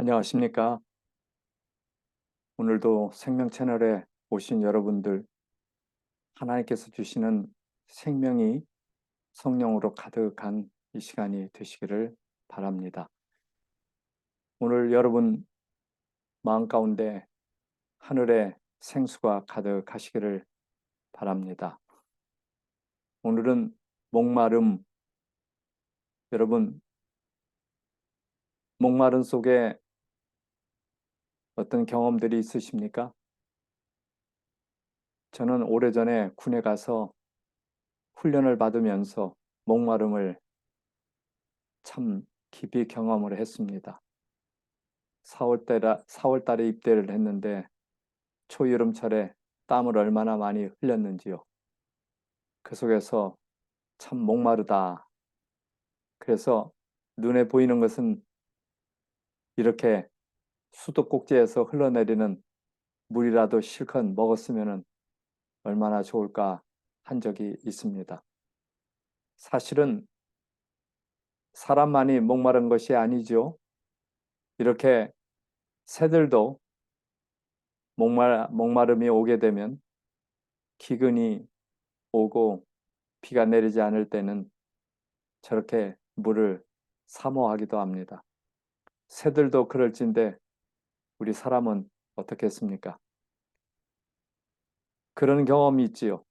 안녕하십니까? 오늘도 생명 채널에 오신 여러분들, 하나님께서 주시는 생명이 성령으로 가득한 이 시간이 되시기를 바랍니다. 오늘 여러분 마음 가운데 하늘의 생수가 가득하시기를 바랍니다. 오늘은 목마름, 여러분, 목마름 속에 어떤 경험들이 있으십니까? 저는 오래전에 군에 가서 훈련을 받으면서 목마름을 참 깊이 경험을 했습니다. 4월 달에 입대를 했는데 초여름철에 땀을 얼마나 많이 흘렸는지요. 그 속에서 참 목마르다. 그래서 눈에 보이는 것은 이렇게 수도꼭지에서 흘러내리는 물이라도 실컷 먹었으면 얼마나 좋을까 한 적이 있습니다. 사실은 사람만이 목마른 것이 아니죠. 이렇게 새들도 목마름이 오게 되면 기근이 오고 비가 내리지 않을 때는 저렇게 물을 사모하기도 합니다. 새들도 그럴진데 우리 사람은 어떻겠습니까? 그런 경험이 있지요.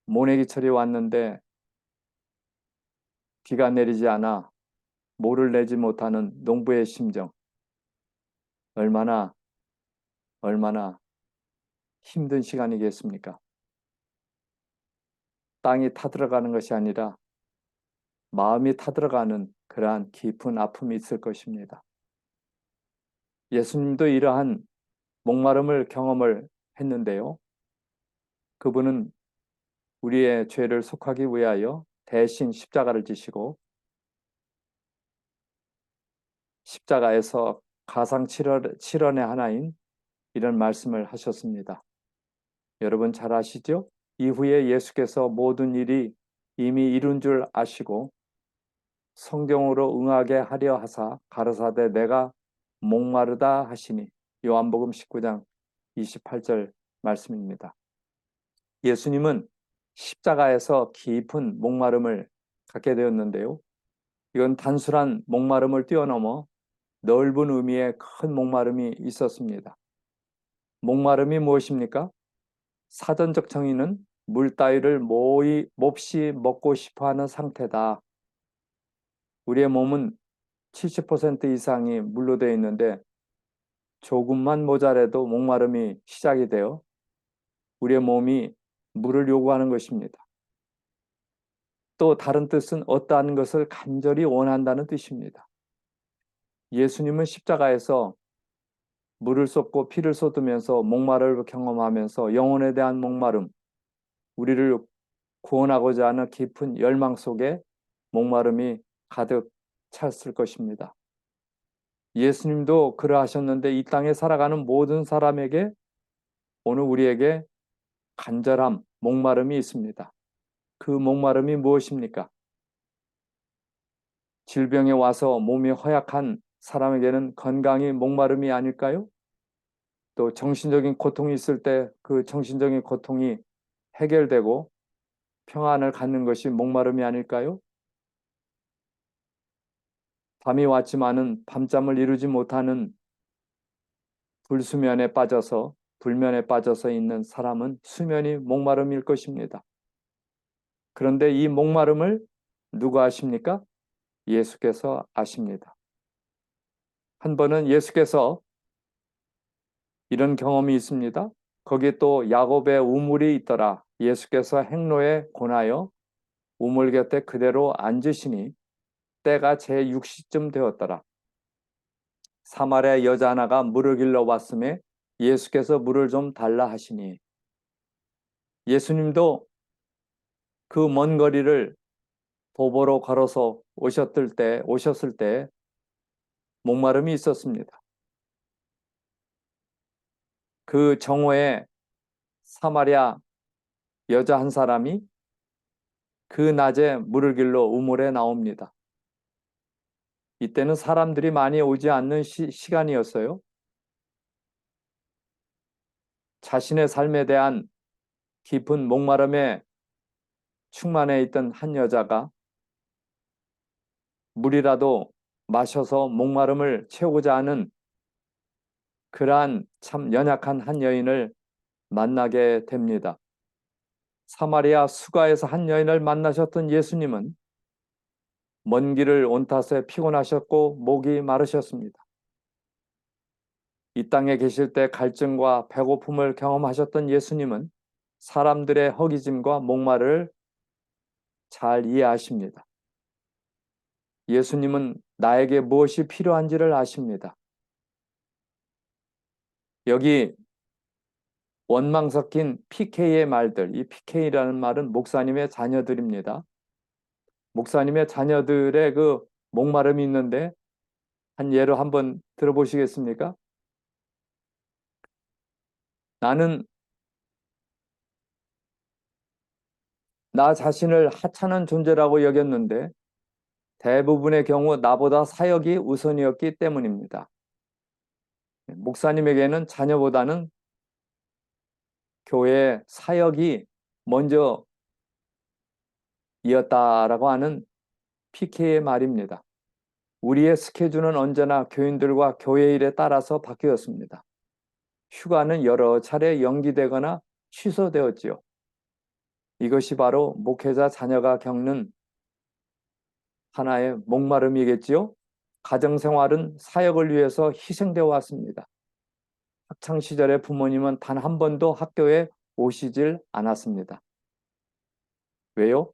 모내기철이 왔는데 비가 내리지 않아 모를 내지 못하는 농부의 심정. 얼마나 얼마나 힘든 시간이겠습니까? 땅이 타들어가는 것이 아니라 마음이 타들어가는 그러한 깊은 아픔이 있을 것입니다. 예수님도 이러한 목마름을 경험을 했는데요. 그분은 우리의 죄를 속하기 위하여 대신 십자가를 지시고 십자가에서 가상 칠언의 하나인 이런 말씀을 하셨습니다. 여러분 잘 아시죠? 이후에 예수께서 모든 일이 이미 이룬 줄 아시고 성경으로 응하게 하려 하사 가라사대 내가 목마르다 하시니 요한복음 19장 28절 말씀입니다. 예수님은 십자가에서 깊은 목마름을 갖게 되었는데요. 이건 단순한 목마름을 뛰어넘어 넓은 의미의 큰 목마름이 있었습니다. 목마름이 무엇입니까? 사전적 정의는 물 따위를 몹시 먹고 싶어하는 상태다. 우리의 몸은 70% 이상이 물로 되어 있는데 조금만 모자라도 목마름이 시작이 되어 우리의 몸이 물을 요구하는 것입니다. 또 다른 뜻은 어떠한 것을 간절히 원한다는 뜻입니다. 예수님은 십자가에서 물을 쏟고 피를 쏟으면서 목마름을 경험하면서 영혼에 대한 목마름, 우리를 구원하고자 하는 깊은 열망 속에 목마름이 가득 찼을 것입니다. 예수님도 그러하셨는데 이 땅에 살아가는 모든 사람에게 오늘 우리에게 간절함, 목마름이 있습니다. 그 목마름이 무엇입니까? 질병에 와서 몸이 허약한 사람에게는 건강이 목마름이 아닐까요? 또 정신적인 고통이 있을 때 그 정신적인 고통이 해결되고 평안을 갖는 것이 목마름이 아닐까요? 밤이 왔지만은 밤잠을 이루지 못하는 불면에 빠져서 있는 사람은 수면이 목마름일 것입니다. 그런데 이 목마름을 누가 아십니까? 예수께서 아십니다. 한 번은 예수께서 이런 경험이 있습니다. 거기 또 야곱의 우물이 있더라. 예수께서 행로에 권하여 우물 곁에 그대로 앉으시니 때가 제6시쯤 되었더라. 사마리아 여자 하나가 물을 길러 왔음에 예수께서 물을 좀 달라 하시니 예수님도 그 먼 거리를 도보로 걸어서 오셨을 때 목마름이 있었습니다. 그 정오에 사마리아 여자 한 사람이 그 낮에 물을 길러 우물에 나옵니다. 이때는 사람들이 많이 오지 않는 시간이었어요. 자신의 삶에 대한 깊은 목마름에 충만해 있던 한 여자가 물이라도 마셔서 목마름을 채우고자 하는 그러한 참 연약한 한 여인을 만나게 됩니다. 사마리아 수가에서 한 여인을 만나셨던 예수님은 먼 길을 온 탓에 피곤하셨고 목이 마르셨습니다. 이 땅에 계실 때 갈증과 배고픔을 경험하셨던 예수님은 사람들의 허기짐과 목마를 잘 이해하십니다. 예수님은 나에게 무엇이 필요한지를 아십니다. 여기 원망 섞인 PK의 말들, 이 PK라는 말은 목사님의 자녀들입니다. 목사님의 자녀들의 그 목마름이 있는데 한 예로 한번 들어보시겠습니까? 나는 나 자신을 하찮은 존재라고 여겼는데 대부분의 경우 나보다 사역이 우선이었기 때문입니다. 목사님에게는 자녀보다는 교회 사역이 먼저 이었다라고 하는 PK의 말입니다. 우리의 스케줄은 언제나 교인들과 교회 일에 따라서 바뀌었습니다. 휴가는 여러 차례 연기되거나 취소되었지요. 이것이 바로 목회자 자녀가 겪는 하나의 목마름이겠지요. 가정생활은 사역을 위해서 희생되어 왔습니다. 학창시절에 부모님은 단 한 번도 학교에 오시질 않았습니다. 왜요?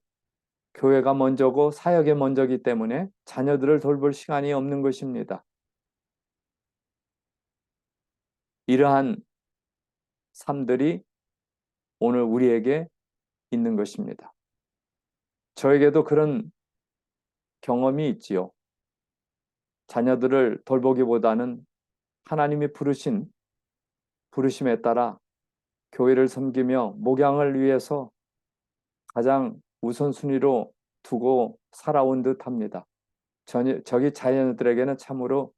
교회가 먼저고 사역이 먼저기 때문에 자녀들을 돌볼 시간이 없는 것입니다. 이러한 삶들이 오늘 우리에게 있는 것입니다. 저에게도 그런 경험이 있지요. 자녀들을 돌보기보다는 하나님이 부르심에 따라 교회를 섬기며 목양을 위해서 가장 우선순위로 두고 살아온 듯합니다. 저기 자녀들에게는 참으로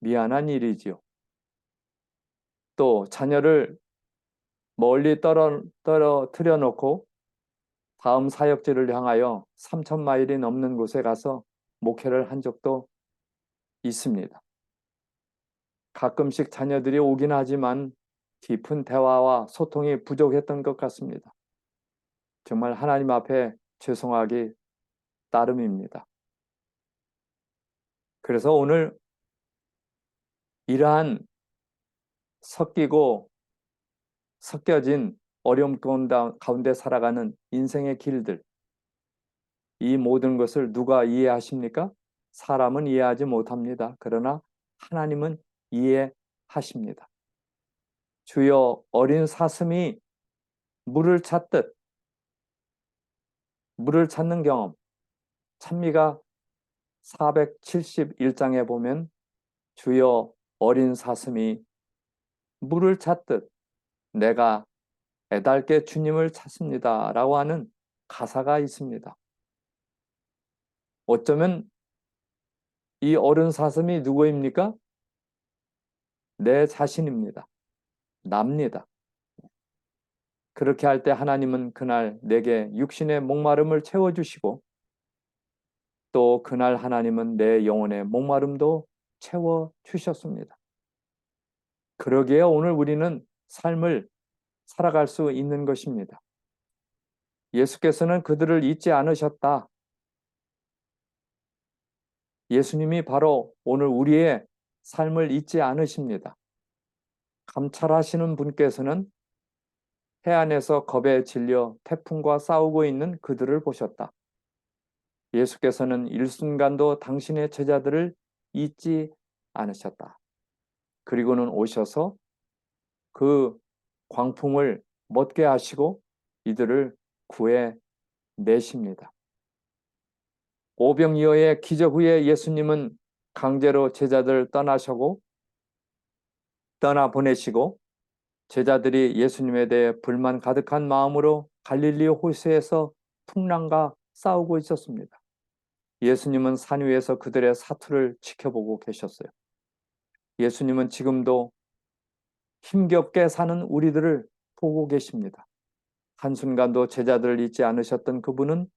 미안한 일이지요. 또 자녀를 멀리 떨어뜨려 놓고 다음 사역지를 향하여 3,000마일이 넘는 곳에 가서 목회를 한 적도 있습니다. 가끔씩 자녀들이 오긴 하지만 깊은 대화와 소통이 부족했던 것 같습니다. 정말 하나님 앞에 죄송하기 따름입니다. 그래서 오늘 이러한 섞이고 섞여진 어려움 가운데 살아가는 인생의 길들, 이 모든 것을 누가 이해하십니까? 사람은 이해하지 못합니다. 그러나 하나님은 이해하십니다. 주여 어린 사슴이 물을 찾듯 물을 찾는 경험, 찬미가 471장에 보면 주여 어린 사슴이 물을 찾듯 내가 애달게 주님을 찾습니다 라고 하는 가사가 있습니다. 어쩌면 이 어른 사슴이 누구입니까? 내 자신입니다. 납니다. 그렇게 할 때 하나님은 그날 내게 육신의 목마름을 채워주시고 또 그날 하나님은 내 영혼의 목마름도 채워주셨습니다. 그러기에 오늘 우리는 삶을 살아갈 수 있는 것입니다. 예수께서는 그들을 잊지 않으셨다. 예수님이 바로 오늘 우리의 삶을 잊지 않으십니다. 감찰하시는 분께서는 해안에서 겁에 질려 태풍과 싸우고 있는 그들을 보셨다. 예수께서는 일순간도 당신의 제자들을 잊지 않으셨다. 그리고는 오셔서 그 광풍을 멎게 하시고 이들을 구해 내십니다. 오병이어의 기적 후에 예수님은 강제로 제자들 떠나보내시고 제자들이 예수님에 대해 불만 가득한 마음으로 갈릴리 호수에서 풍랑과 싸우고 있었습니다. 예수님은 산 위에서 그들의 사투를 지켜보고 계셨어요. 예수님은 지금도 힘겹게 사는 우리들을 보고 계십니다. 한순간도 제자들을 잊지 않으셨던 그분은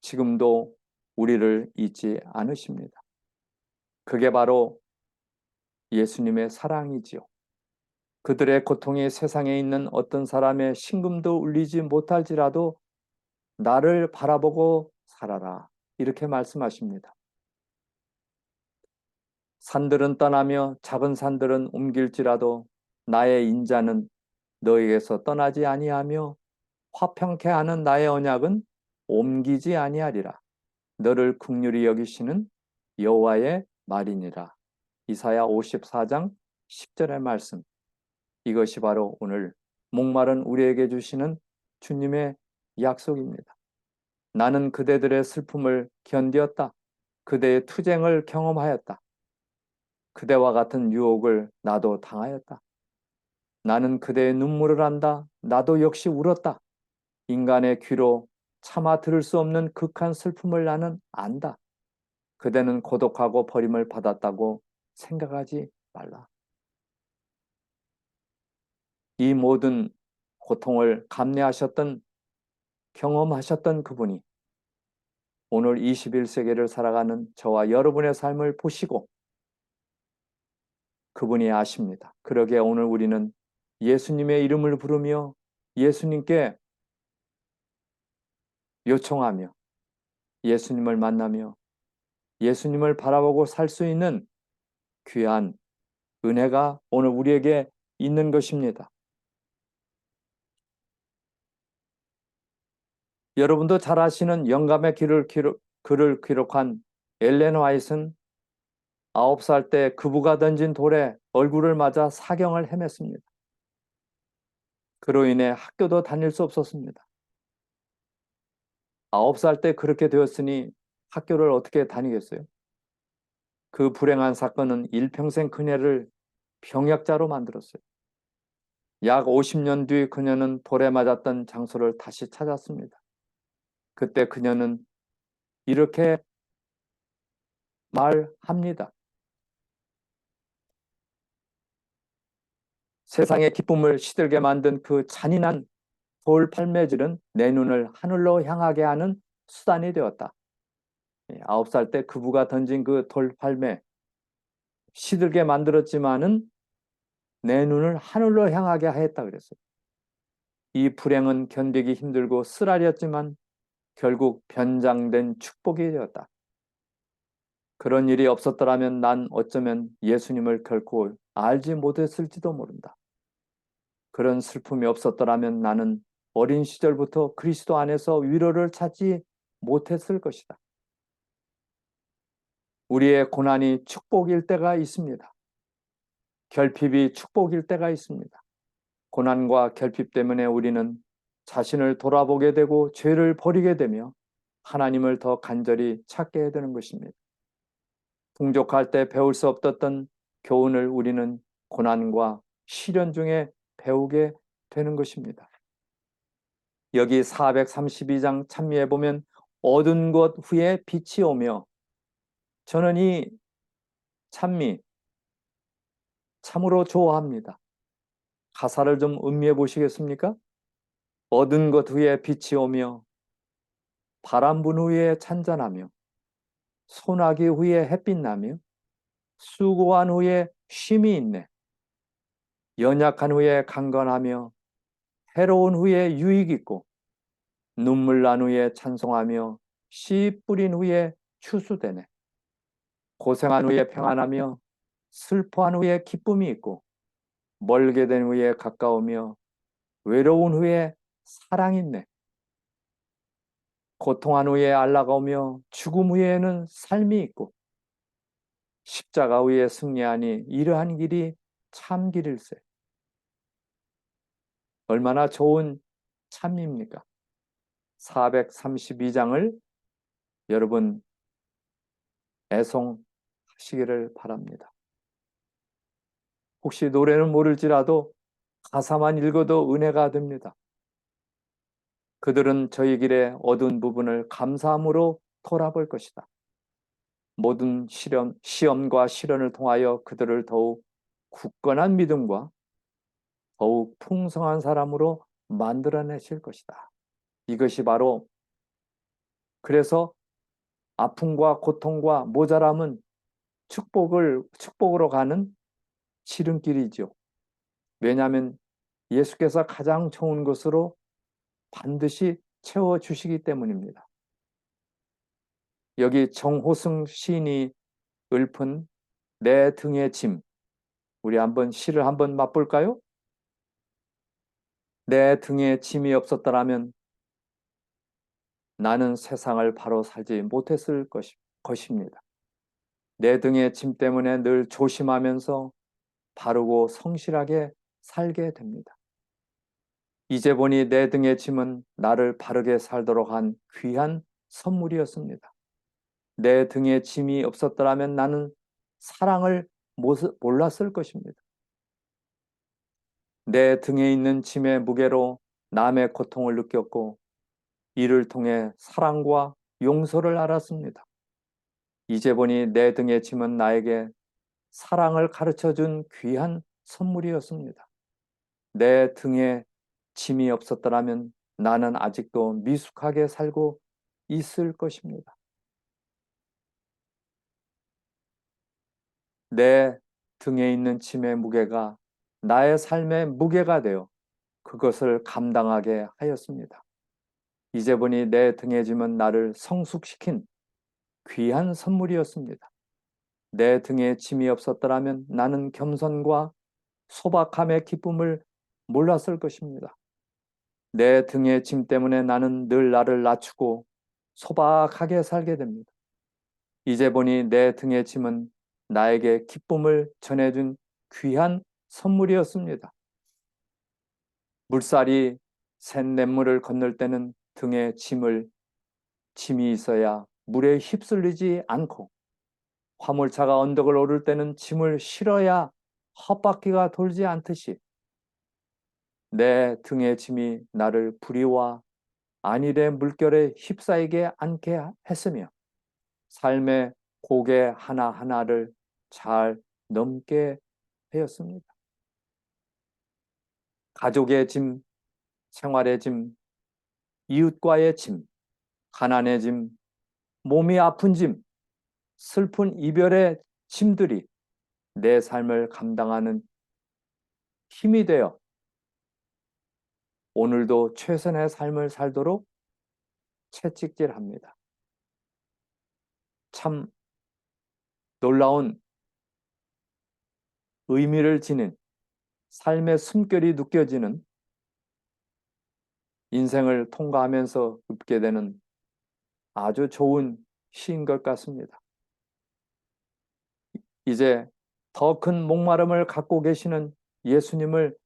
지금도 우리를 잊지 않으십니다. 그게 바로 예수님의 사랑이지요. 그들의 고통이 세상에 있는 어떤 사람의 심금도 울리지 못할지라도 나를 바라보고 살아라. 이렇게 말씀하십니다. 산들은 떠나며 작은 산들은 옮길지라도 나의 인자는 너에게서 떠나지 아니하며 화평케 하는 나의 언약은 옮기지 아니하리라. 너를 긍휼히 여기시는 여호와의 말이니라. 이사야 54장 10절의 말씀. 이것이 바로 오늘 목마른 우리에게 주시는 주님의 약속입니다. 나는 그대들의 슬픔을 견디었다. 그대의 투쟁을 경험하였다. 그대와 같은 유혹을 나도 당하였다. 나는 그대의 눈물을 안다. 나도 역시 울었다. 인간의 귀로 차마 들을 수 없는 극한 슬픔을 나는 안다. 그대는 고독하고 버림을 받았다고 생각하지 말라. 이 모든 고통을 감내하셨던, 경험하셨던 그분이 오늘 21세기를 살아가는 저와 여러분의 삶을 보시고 그분이 아십니다. 그러기에 오늘 우리는 예수님의 이름을 부르며 예수님께 요청하며 예수님을 만나며 예수님을 바라보고 살 수 있는 귀한 은혜가 오늘 우리에게 있는 것입니다. 여러분도 잘 아시는 영감의 글을 기록한 엘렌 화이트는 9살 때 그부가 던진 돌에 얼굴을 맞아 사경을 헤맸습니다. 그로 인해 학교도 다닐 수 없었습니다. 9살 때 그렇게 되었으니 학교를 어떻게 다니겠어요? 그 불행한 사건은 일평생 그녀를 병약자로 만들었어요. 약 50년 뒤 그녀는 돌에 맞았던 장소를 다시 찾았습니다. 그때 그녀는 이렇게 말합니다. 세상의 기쁨을 시들게 만든 그 잔인한 돌 팔매질은 내 눈을 하늘로 향하게 하는 수단이 되었다. 9살 때 그부가 던진 그 돌 팔매 시들게 만들었지만은 내 눈을 하늘로 향하게 했다 그랬어요. 이 불행은 견디기 힘들고 쓰라렸지만 결국 변장된 축복이 되었다. 그런 일이 없었더라면 난 어쩌면 예수님을 결코 알지 못했을지도 모른다. 그런 슬픔이 없었더라면 나는 어린 시절부터 그리스도 안에서 위로를 찾지 못했을 것이다. 우리의 고난이 축복일 때가 있습니다. 결핍이 축복일 때가 있습니다. 고난과 결핍 때문에 우리는 자신을 돌아보게 되고 죄를 버리게 되며 하나님을 더 간절히 찾게 되는 것입니다. 풍족할 때 배울 수 없었던 교훈을 우리는 고난과 시련 중에 배우게 되는 것입니다. 여기 432장 찬미에 보면 어두운 곳 후에 빛이 오며, 저는 이 찬미 참으로 좋아합니다. 가사를 좀 음미해 보시겠습니까? 어두운 곳 후에 빛이 오며 바람 분 후에 찬잔하며 소나기 후에 햇빛 나며 수고한 후에 쉼이 있네. 연약한 후에 강건하며 해로운 후에 유익 있고 눈물 난 후에 찬송하며 씨 뿌린 후에 추수되네. 고생한 후에 평안하며 슬퍼한 후에 기쁨이 있고 멀게 된 후에 가까우며 외로운 후에 사랑이 있네. 고통한 후에 안라가 오며 죽음 후에는 삶이 있고 십자가 후에 승리하니 이러한 길이 참 길일세. 얼마나 좋은 참입니까? 432장을 여러분 애송하시기를 바랍니다. 혹시 노래는 모를지라도 가사만 읽어도 은혜가 됩니다. 그들은 저희 길의 어두운 부분을 감사함으로 돌아볼 것이다. 모든 시험과 시련을 통하여 그들을 더욱 굳건한 믿음과 더욱 풍성한 사람으로 만들어내실 것이다. 이것이 바로 그래서 아픔과 고통과 모자람은 축복으로 가는 지름길이죠. 왜냐하면 예수께서 가장 좋은 것으로 반드시 채워주시기 때문입니다. 여기 정호승 시인이 읊은 내 등의 짐, 우리 한번 시를 한번 맛볼까요? 내 등에 짐이 없었더라면 나는 세상을 바로 살지 못했을 것입니다. 내 등의 짐 때문에 늘 조심하면서 바르고 성실하게 살게 됩니다. 이제 보니 내 등의 짐은 나를 바르게 살도록 한 귀한 선물이었습니다. 내 등에 짐이 없었더라면 나는 사랑을 몰랐을 것입니다. 내 등에 있는 짐의 무게로 남의 고통을 느꼈고 이를 통해 사랑과 용서를 알았습니다. 이제 보니 내 등의 짐은 나에게 사랑을 가르쳐준 귀한 선물이었습니다. 내 등에 짐이 없었더라면 나는 아직도 미숙하게 살고 있을 것입니다. 내 등에 있는 짐의 무게가 나의 삶의 무게가 되어 그것을 감당하게 하였습니다. 이제 보니 내 등의 짐은 나를 성숙시킨 귀한 선물이었습니다. 내 등에 짐이 없었더라면 나는 겸손과 소박함의 기쁨을 몰랐을 것입니다. 내 등의 짐 때문에 나는 늘 나를 낮추고 소박하게 살게 됩니다. 이제 보니 내 등의 짐은 나에게 기쁨을 전해준 귀한 선물이었습니다. 물살이 샌 냇물을 건널 때는 등에 짐이 있어야 물에 휩쓸리지 않고 화물차가 언덕을 오를 때는 짐을 실어야 헛바퀴가 돌지 않듯이 내 등의 짐이 나를 불의와 안일의 물결에 휩싸이게 않게 했으며 삶의 고개 하나하나를 잘 넘게 하였습니다. 가족의 짐, 생활의 짐, 이웃과의 짐, 가난의 짐, 몸이 아픈 짐, 슬픈 이별의 짐들이 내 삶을 감당하는 힘이 되어 오늘도 최선의 삶을 살도록 채찍질합니다. 참 놀라운 의미를 지닌 삶의 숨결이 느껴지는 인생을 통과하면서 읊게 되는 아주 좋은 시인 것 같습니다. 이제 더 큰 목마름을 갖고 계시는 예수님을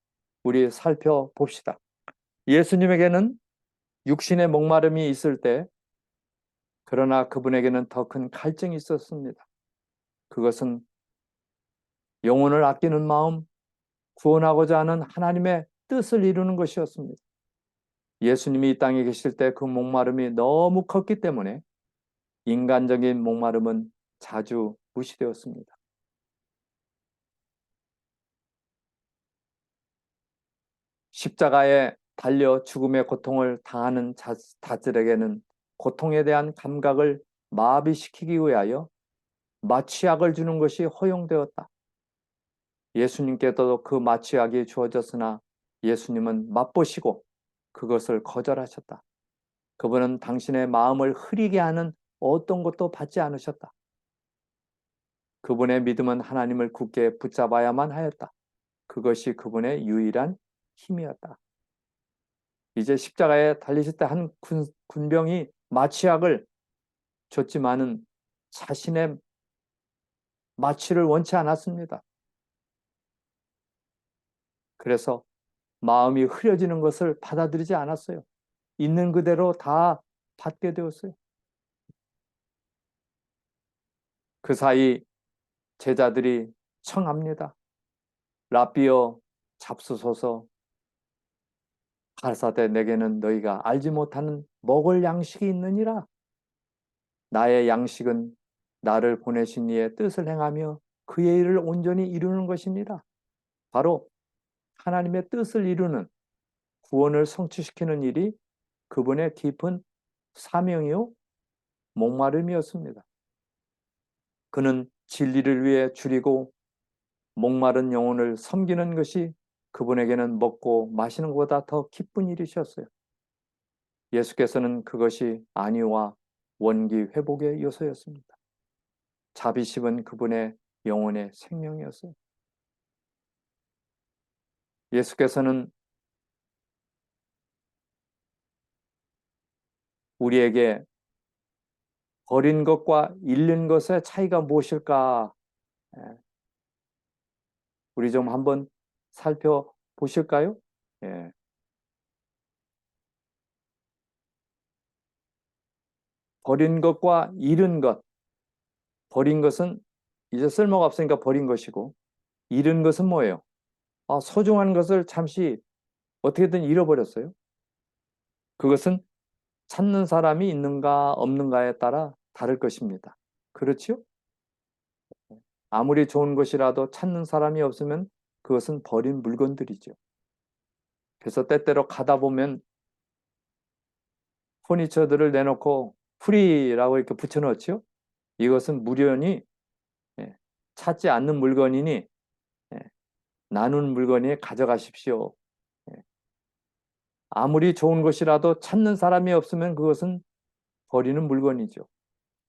우리 살펴봅시다. 예수님에게는 육신의 목마름이 있을 때 그러나 그분에게는 더 큰 갈증이 있었습니다. 그것은 영혼을 아끼는 마음, 구원하고자 하는 하나님의 뜻을 이루는 것이었습니다. 예수님이 이 땅에 계실 때 그 목마름이 너무 컸기 때문에 인간적인 목마름은 자주 무시되었습니다. 십자가에 달려 죽음의 고통을 당하는 자들에게는 고통에 대한 감각을 마비시키기 위하여 마취약을 주는 것이 허용되었다. 예수님께도 그 마취약이 주어졌으나 예수님은 맛보시고 그것을 거절하셨다. 그분은 당신의 마음을 흐리게 하는 어떤 것도 받지 않으셨다. 그분의 믿음은 하나님을 굳게 붙잡아야만 하였다. 그것이 그분의 유일한 힘이었다. 이제 십자가에 달리실 때 한 군병이 마취약을 줬지만은 자신의 마취를 원치 않았습니다. 그래서 마음이 흐려지는 것을 받아들이지 않았어요. 있는 그대로 다 받게 되었어요. 그 사이 제자들이 청합니다. 라비어 잡수소서. 가라사대 내게는 너희가 알지 못하는 먹을 양식이 있느니라. 나의 양식은 나를 보내신 이의 뜻을 행하며 그의 일을 온전히 이루는 것이니라. 바로 하나님의 뜻을 이루는, 구원을 성취시키는 일이 그분의 깊은 사명이요 목마름이었습니다. 그는 진리를 위해 줄이고 목마른 영혼을 섬기는 것이 그분에게는 먹고 마시는 것보다 더 기쁜 일이셨어요. 예수께서는 그것이 안위와 원기 회복의 요소였습니다. 자비심은 그분의 영혼의 생명이었어요. 예수께서는 우리에게 버린 것과 잃는 것의 차이가 무엇일까? 우리 좀 한번 살펴보실까요? 예. 버린 것과 잃은 것. 버린 것은 이제 쓸모가 없으니까 버린 것이고, 잃은 것은 뭐예요? 소중한 것을 잠시 어떻게든 잃어버렸어요. 그것은 찾는 사람이 있는가 없는가에 따라 다를 것입니다. 그렇죠? 아무리 좋은 것이라도 찾는 사람이 없으면 그것은 버린 물건들이죠. 그래서 때때로 가다 보면 포니처들을 내놓고 프리라고 이렇게 붙여놓죠. 이것은 무료니 찾지 않는 물건이니 나눈 물건이 가져가십시오. 아무리 좋은 것이라도 찾는 사람이 없으면 그것은 버리는 물건이죠.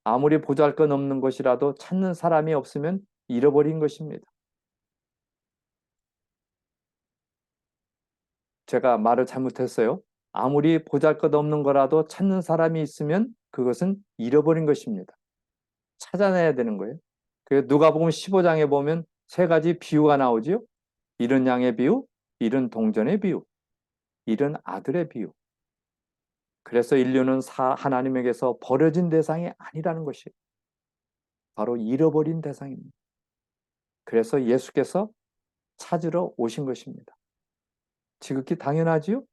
아무리 보잘것없는 것이라도 찾는 사람이 없으면 잃어버린 것입니다. 제가 말을 잘못했어요. 아무리 보잘것없는 거라도 찾는 사람이 있으면 그것은 잃어버린 것입니다. 찾아내야 되는 거예요. 그 누가복음 15장에 보면 세 가지 비유가 나오지요. 잃은 양의 비유, 잃은 동전의 비유, 잃은 아들의 비유. 그래서 인류는 하나님에게서 버려진 대상이 아니라는 것이 바로 잃어버린 대상입니다. 그래서 예수께서 찾으러 오신 것입니다. 지극히 당연하지요?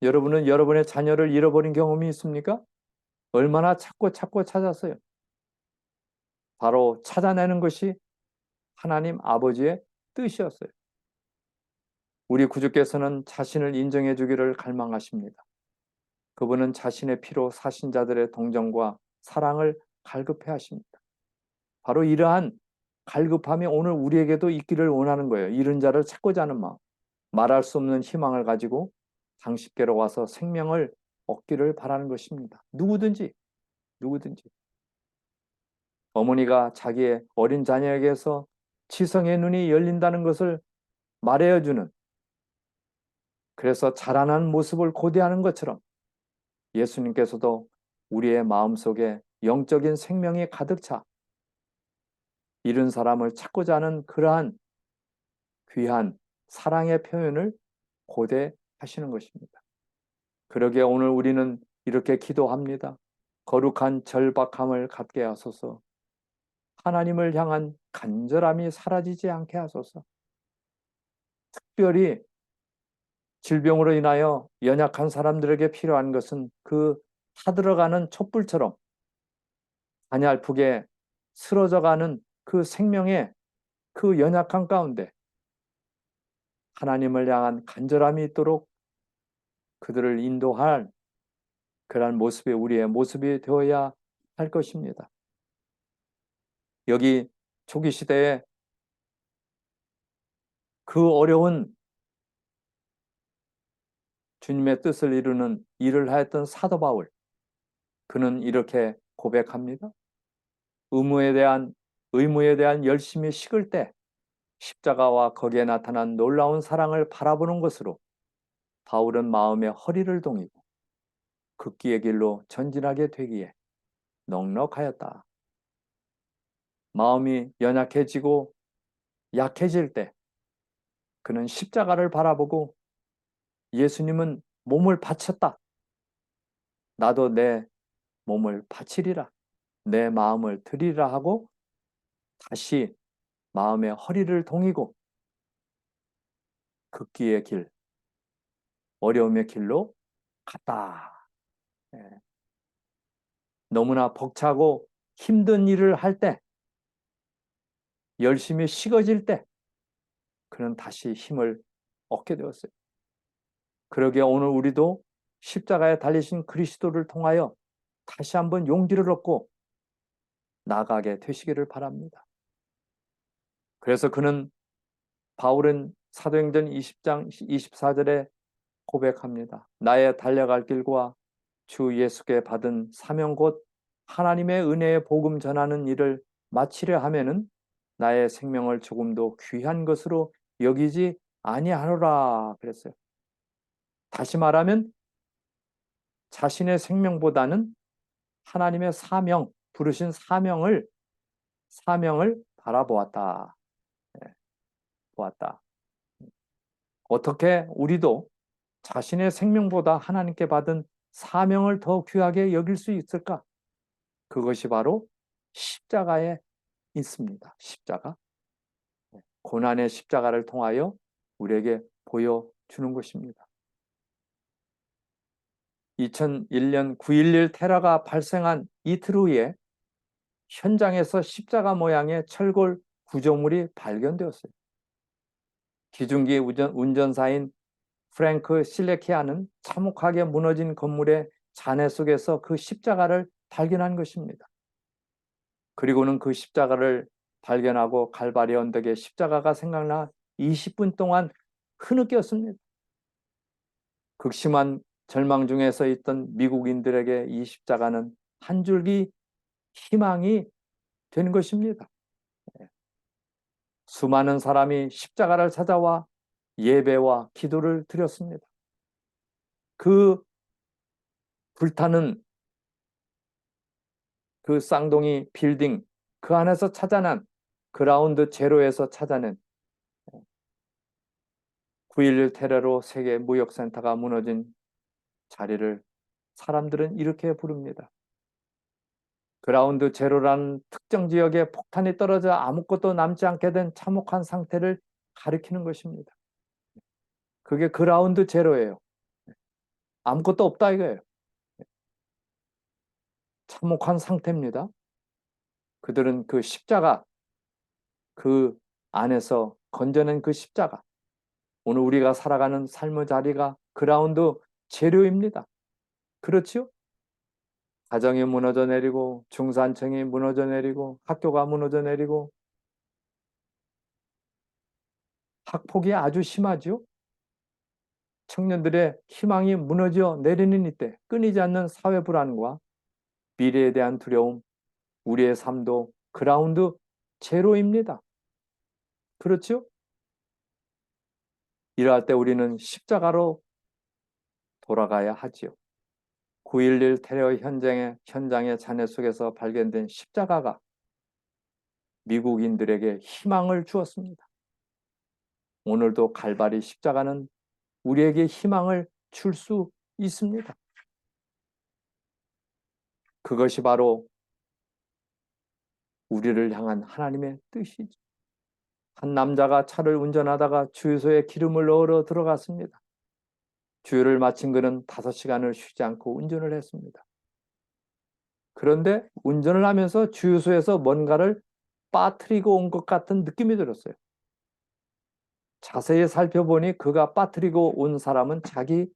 여러분은 여러분의 자녀를 잃어버린 경험이 있습니까? 얼마나 찾고 찾고 찾았어요. 바로 찾아내는 것이 하나님 아버지의 뜻이었어요. 우리 구주께서는 자신을 인정해 주기를 갈망하십니다. 그분은 자신의 피로 사신 자들의 동정과 사랑을 갈급해 하십니다. 바로 이러한 갈급함이 오늘 우리에게도 있기를 원하는 거예요. 잃은 자를 찾고자 하는 마음. 말할 수 없는 희망을 가지고 당신께로 와서 생명을 얻기를 바라는 것입니다. 누구든지. 어머니가 자기의 어린 자녀에게서 지성의 눈이 열린다는 것을 말해어 주는, 그래서 자라난 모습을 고대하는 것처럼 예수님께서도 우리의 마음속에 영적인 생명이 가득 차 잃은 사람을 찾고자 하는 그러한 귀한 사랑의 표현을 고대하시는 것입니다. 그러기에 오늘 우리는 이렇게 기도합니다. 거룩한 절박함을 갖게 하소서. 하나님을 향한 간절함이 사라지지 않게 하소서. 특별히 질병으로 인하여 연약한 사람들에게 필요한 것은 그 타들어가는 촛불처럼 가냘프게 쓰러져가는 그 생명의 그 연약함 가운데 하나님을 향한 간절함이 있도록 그들을 인도할 그러한 모습이 우리의 모습이 되어야 할 것입니다. 여기 초기 시대에 그 어려운 주님의 뜻을 이루는 일을 하였던 사도 바울, 그는 이렇게 고백합니다. 의무에 대한 열심이 식을 때 십자가와 거기에 나타난 놀라운 사랑을 바라보는 것으로 바울은 마음의 허리를 동이고 극기의 길로 전진하게 되기에 넉넉하였다. 마음이 연약해지고 약해질 때 그는 십자가를 바라보고 예수님은 몸을 바쳤다. 나도 내 몸을 바치리라. 내 마음을 드리라 하고 다시 마음의 허리를 동이고 극기의 길, 어려움의 길로 갔다. 예. 너무나 벅차고 힘든 일을 할 때, 열심히 식어질 때, 그는 다시 힘을 얻게 되었어요. 그러기에 오늘 우리도 십자가에 달리신 그리스도를 통하여 다시 한번 용기를 얻고 나가게 되시기를 바랍니다. 그래서 바울은 사도행전 20장 24절에 고백합니다. 나의 달려갈 길과 주 예수께 받은 사명 곧 하나님의 은혜의 복음 전하는 일을 마치려 하면은 나의 생명을 조금도 귀한 것으로 여기지 아니하노라 그랬어요. 다시 말하면 자신의 생명보다는 하나님의 부르신 사명을 바라보았다. 예, 보았다. 어떻게 우리도 자신의 생명보다 하나님께 받은 사명을 더 귀하게 여길 수 있을까? 그것이 바로 십자가에 있습니다. 십자가. 고난의 십자가를 통하여 우리에게 보여주는 것입니다. 2001년 9.11 테러가 발생한 이틀 후에 현장에서 십자가 모양의 철골 구조물이 발견되었어요. 기중기 운전사인 프랭크 실레키아는 참혹하게 무너진 건물의 잔해 속에서 그 십자가를 발견한 것입니다. 그리고는 그 십자가를 발견하고 갈바리 언덕에 십자가가 생각나 20분 동안 흐느꼈습니다. 극심한 절망 중에서 있던 미국인들에게 이 십자가는 한 줄기 희망이 된 것입니다. 수많은 사람이 십자가를 찾아와 예배와 기도를 드렸습니다. 그 불타는 그 쌍둥이 빌딩, 그 안에서 찾아난 그라운드 제로에서 찾아낸 9.11 테러로 세계 무역센터가 무너진 자리를 사람들은 이렇게 부릅니다. 그라운드 제로라는 특정 지역에 폭탄이 떨어져 아무것도 남지 않게 된 참혹한 상태를 가리키는 것입니다. 그게 그라운드 제로예요. 아무것도 없다 이거예요. 참혹한 상태입니다. 그들은 그 십자가, 그 안에서 건져낸 그 십자가, 오늘 우리가 살아가는 삶의 자리가 그라운드 제로입니다. 그렇지요? 가정이 무너져 내리고 중산층이 무너져 내리고 학교가 무너져 내리고 학폭이 아주 심하죠. 청년들의 희망이 무너져 내리는 이때 끊이지 않는 사회 불안과 미래에 대한 두려움, 우리의 삶도 그라운드 제로입니다. 그렇죠? 이러할 때 우리는 십자가로 돌아가야 하지요. 9.11 테러 현장의 잔해 속에서 발견된 십자가가 미국인들에게 희망을 주었습니다. 오늘도 갈바리 십자가는 우리에게 희망을 줄 수 있습니다. 그것이 바로 우리를 향한 하나님의 뜻이죠. 한 남자가 차를 운전하다가 주유소에 기름을 넣으러 들어갔습니다. 주유를 마친 그는 5시간을 쉬지 않고 운전을 했습니다. 그런데 운전을 하면서 주유소에서 뭔가를 빠뜨리고 온 것 같은 느낌이 들었어요. 자세히 살펴보니 그가 빠뜨리고 온 사람은 자기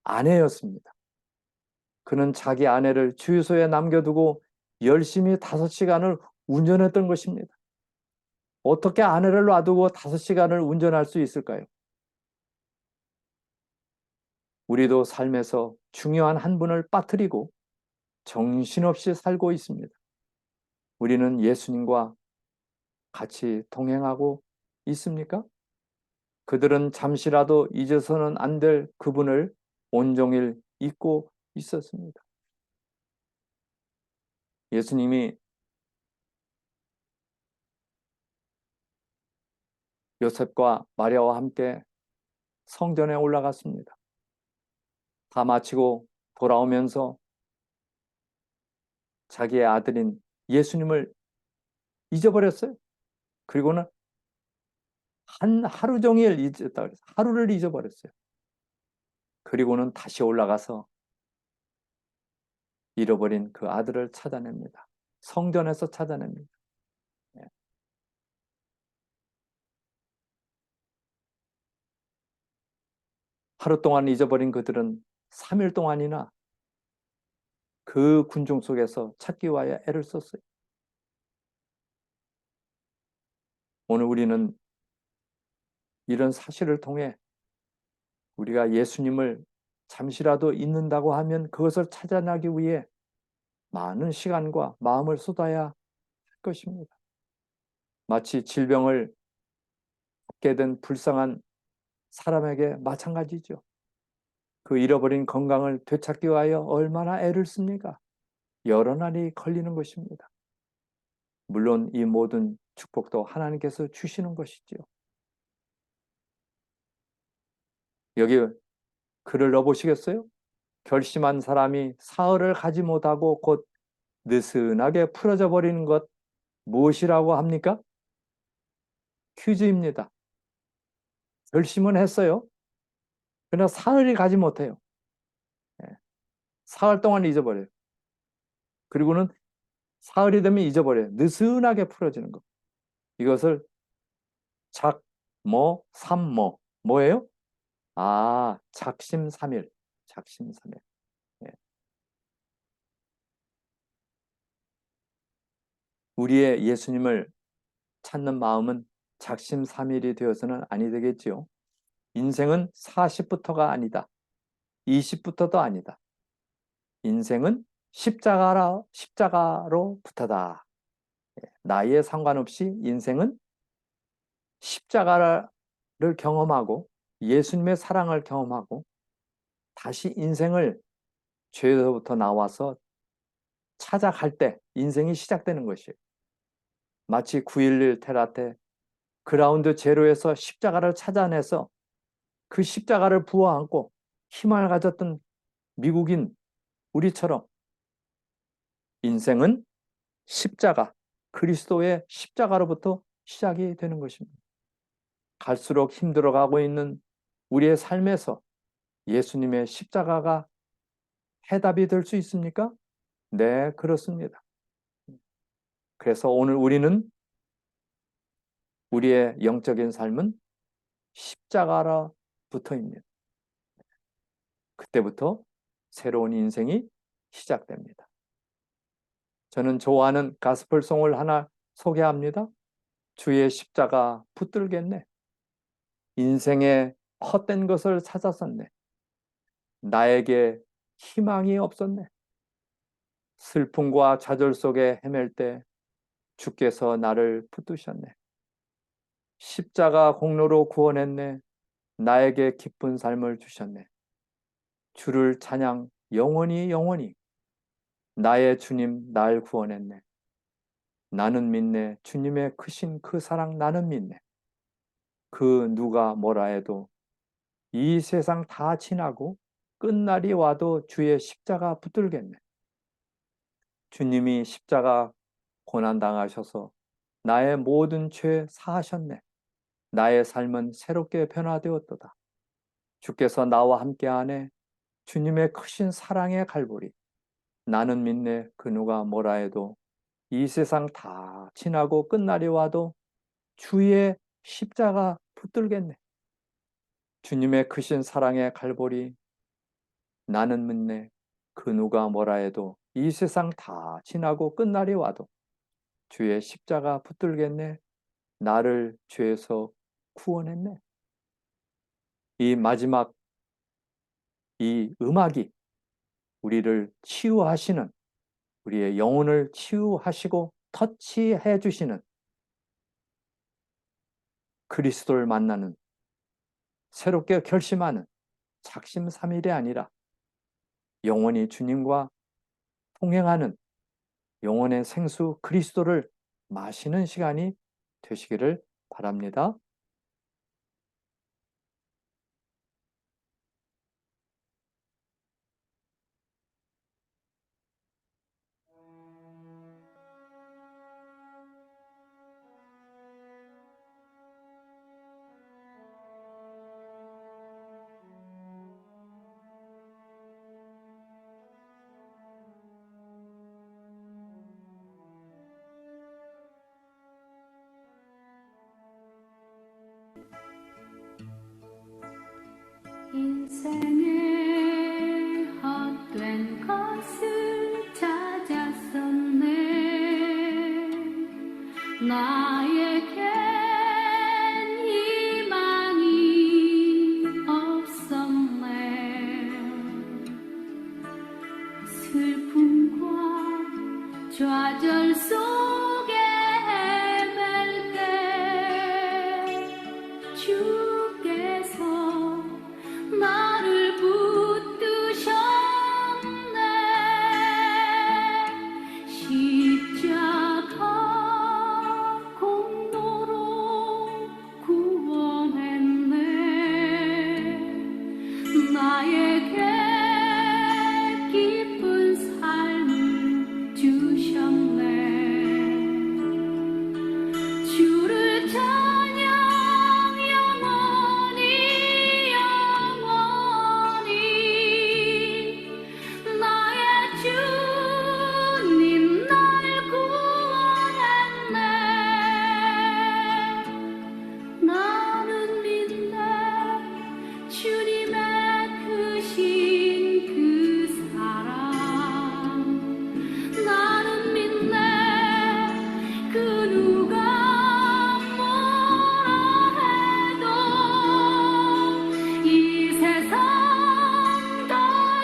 아내였습니다. 그는 자기 아내를 주유소에 남겨두고 열심히 5시간을 운전했던 것입니다. 어떻게 아내를 놔두고 5시간을 운전할 수 있을까요? 우리도 삶에서 중요한 한 분을 빠뜨리고 정신없이 살고 있습니다. 우리는 예수님과 같이 동행하고 있습니까? 그들은 잠시라도 잊어서는 안 될 그분을 온종일 잊고 있었습니다. 예수님이 요셉과 마리아와 함께 성전에 올라갔습니다. 다 마치고 돌아오면서 자기의 아들인 예수님을 잊어버렸어요. 그리고는 하루 종일 잊었다 그랬어요. 하루를 잊어버렸어요. 그리고는 다시 올라가서 잃어버린 그 아들을 찾아냅니다. 성전에서 찾아냅니다. 예. 하루 동안 잊어버린 그들은 3일 동안이나 그 군중 속에서 찾기 위하여 애를 썼어요. 오늘 우리는 이런 사실을 통해 우리가 예수님을 잠시라도 잊는다고 하면 그것을 찾아나기 위해 많은 시간과 마음을 쏟아야 할 것입니다. 마치 질병을 갖게 된 불쌍한 사람에게 마찬가지죠. 그 잃어버린 건강을 되찾기 위하여 얼마나 애를 씁니까? 여러 날이 걸리는 것입니다. 물론 이 모든 축복도 하나님께서 주시는 것이지요. 여기 글을 넣어보시겠어요? 결심한 사람이 사흘을 가지 못하고 곧 느슨하게 풀어져 버리는 것 무엇이라고 합니까? 퀴즈입니다. 결심은 했어요. 그러나 사흘이 가지 못해요. 사흘 동안 잊어버려요. 그리고는 사흘이 되면 잊어버려요. 느슨하게 풀어지는 것. 이것을 작모삼모 뭐예요? 작심삼일. 작심삼일. 예. 우리의 예수님을 찾는 마음은 작심삼일이 되어서는 아니 되겠지요. 인생은 40부터가 아니다. 20부터도 아니다. 인생은 십자가로부터다. 나이에 상관없이 인생은 십자가를 경험하고 예수님의 사랑을 경험하고 다시 인생을 죄에서부터 나와서 찾아갈 때 인생이 시작되는 것이에요. 마치 9.11 테러 때 그라운드 제로에서 십자가를 찾아내서 그 십자가를 부어안고 희망을 가졌던 미국인 우리처럼 인생은 십자가, 그리스도의 십자가로부터 시작이 되는 것입니다. 갈수록 힘들어가고 있는 우리의 삶에서 예수님의 십자가가 해답이 될 수 있습니까? 네, 그렇습니다. 그래서 오늘 우리는 우리의 영적인 삶은 십자가로부터입니다. 그때부터 새로운 인생이 시작됩니다. 저는 좋아하는 가스펠송을 하나 소개합니다. 주의 십자가 붙들겠네. 인생의 헛된 것을 찾았었네. 나에게 희망이 없었네. 슬픔과 좌절 속에 헤맬 때 주께서 나를 붙드셨네. 십자가 공로로 구원했네. 나에게 기쁜 삶을 주셨네. 주를 찬양 영원히 영원히. 나의 주님 날 구원했네. 나는 믿네. 주님의 크신 그 사랑 나는 믿네. 그 누가 뭐라 해도 이 세상 다 지나고 끝날이 와도 주의 십자가 붙들겠네. 주님이 십자가 고난당하셔서 나의 모든 죄 사하셨네. 나의 삶은 새롭게 변화되었도다. 주께서 나와 함께하네. 주님의 크신 사랑의 갈보리. 나는 믿네. 그 누가 뭐라 해도 이 세상 다 지나고 끝날이 와도 주의 십자가 붙들겠네. 주님의 크신 사랑의 갈보리. 나는 믿네. 그 누가 뭐라 해도 이 세상 다 지나고 끝날이 와도 주의 십자가 붙들겠네. 나를 죄에서 구원했네. 이 마지막 이 음악이 우리를 치유하시는, 우리의 영혼을 치유하시고 터치해 주시는, 그리스도를 만나는, 새롭게 결심하는 작심삼일이 아니라 영원히 주님과 통행하는 영혼의 생수 그리스도를 마시는 시간이 되시기를 바랍니다. 생에 헛된 것을 찾았었네. 나에겐 희망이 없었네. 슬픔과 좌절 속에 헤맬 때 주께서 나를 붙드셨네. 십자가 공로로 구원했네. 나에게 기쁜 삶을 주셨네. 주를 찬양 영원히 영원히. 나의 주님 날 구원했네. 나는 믿네. 주님의 크신 그 사랑. 나는 믿네. 그 누가 뭐라 해도 이 세상 다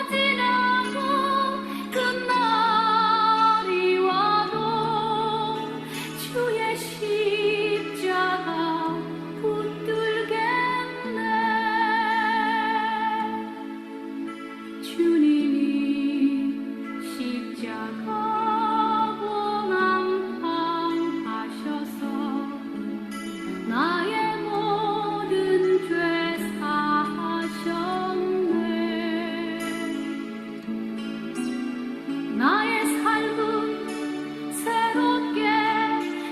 지나고 끝날이 와도 주의 십자가 붙들겠네. 주님이 십자가 고난당하셔서 나의 모든 죄 사하셨네. 나의 삶은 새롭게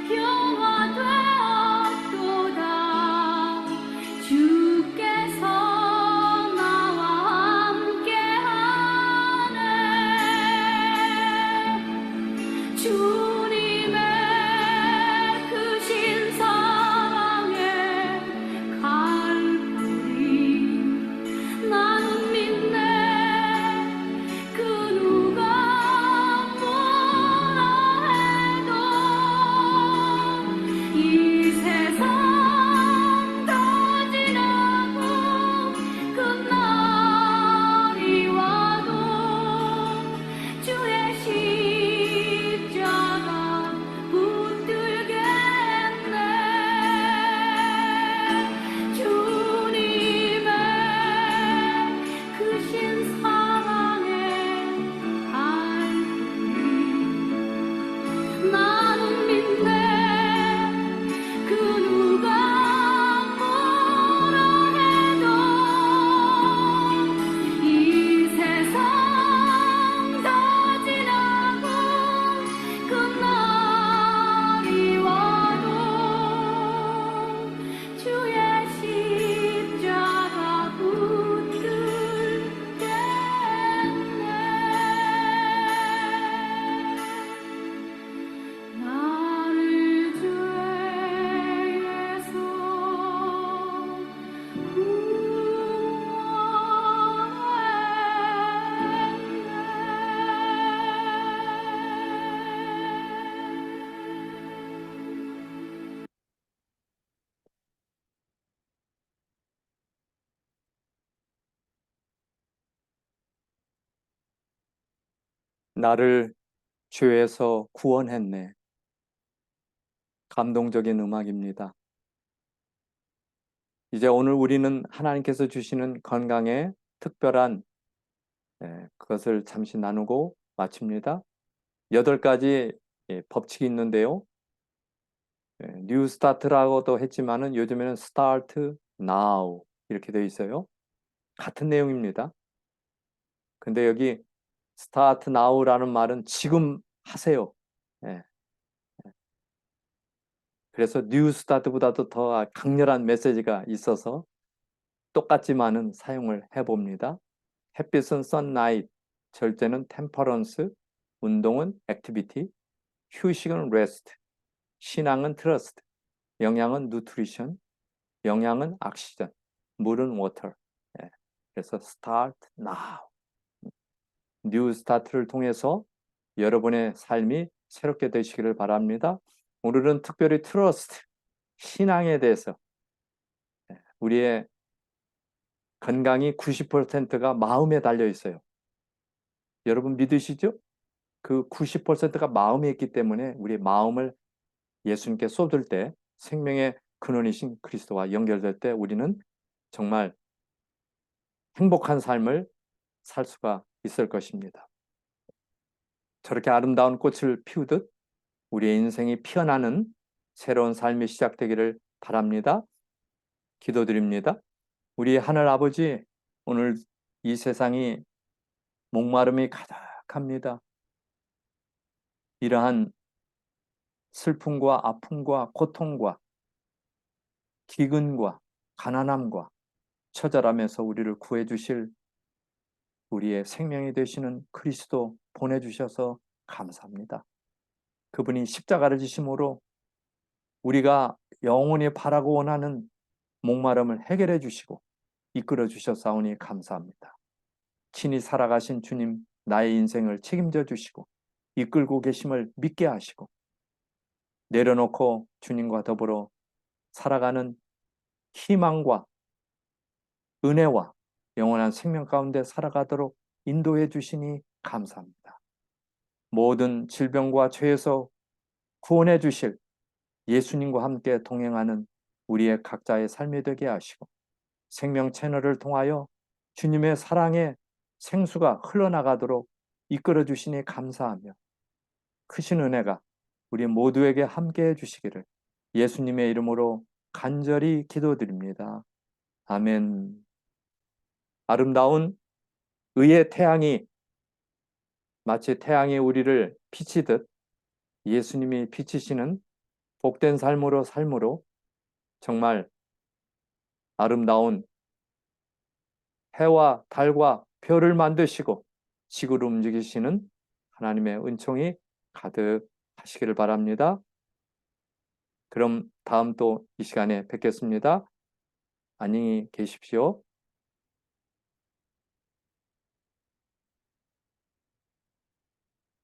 변화되었도다. 주께서 나와 함께하네. 주님의 크신 사랑의 갈보리. 나는 믿네. 그 누가 뭐라 해도 이 세상 다 지나고 끝날이 와도 주의 십자가 붙들겠네. 주님의 크신 사랑의 갈보리. 나는 믿네. 그 누가 뭐라 해도 이 세상 다 지나고 끝날이 와도 주의 십자가 붙들겠네. 나를 죄에서 나를 죄에서 구원했네. 감동적인 음악입니다. 이제 오늘 우리는 하나님께서 주시는 건강의 특별한 그것을 잠시 나누고 마칩니다. 8가지 법칙이 있는데요. 뉴 스타트라고도 했지만은 요즘에는 스타트 now 이렇게 되어 있어요. 같은 내용입니다. 근데 여기 스타트 now라는 말은 지금 하세요. 그래서 뉴 스타트보다도 더 강렬한 메시지가 있어서 똑같지만은 사용을 해봅니다. 햇빛은 sunlight, 절제는 temperance, 운동은 activity, 휴식은 rest, 신앙은 trust, 영양은 nutrition, 영양은 oxygen, 물은 water. 그래서 start now. 뉴 스타트를 통해서 여러분의 삶이 새롭게 되시기를 바랍니다. 오늘은 특별히 트러스트, 신앙에 대해서 우리의 건강이 90%가 마음에 달려 있어요. 여러분 믿으시죠? 그 90%가 마음에 있기 때문에 우리 마음을 예수님께 쏟을 때 생명의 근원이신 그리스도와 연결될 때 우리는 정말 행복한 삶을 살 수가 있을 것입니다. 저렇게 아름다운 꽃을 피우듯 우리의 인생이 피어나는 새로운 삶이 시작되기를 바랍니다. 기도드립니다. 우리 하늘 아버지, 오늘 이 세상이 목마름이 가득합니다. 이러한 슬픔과 아픔과 고통과 기근과 가난함과 처절함에서 우리를 구해주실 우리의 생명이 되시는 그리스도 보내주셔서 감사합니다. 그분이 십자가를 지심으로 우리가 영원히 바라고 원하는 목마름을 해결해 주시고 이끌어 주셨사오니 감사합니다. 친히 살아가신 주님, 나의 인생을 책임져 주시고 이끌고 계심을 믿게 하시고 내려놓고 주님과 더불어 살아가는 희망과 은혜와 영원한 생명 가운데 살아가도록 인도해 주시니 감사합니다. 모든 질병과 죄에서 구원해 주실 예수님과 함께 동행하는 우리의 각자의 삶이 되게 하시고 생명 채널을 통하여 주님의 사랑의 생수가 흘러나가도록 이끌어 주시니 감사하며 크신 은혜가 우리 모두에게 함께해 주시기를 예수님의 이름으로 간절히 기도드립니다. 아멘. 아름다운 의의 태양이 마치 태양이 우리를 비치듯 예수님이 비치시는 복된 삶으로 정말 아름다운 해와 달과 별을 만드시고 지구를 움직이시는 하나님의 은총이 가득하시기를 바랍니다. 그럼 다음 또 이 시간에 뵙겠습니다. 안녕히 계십시오.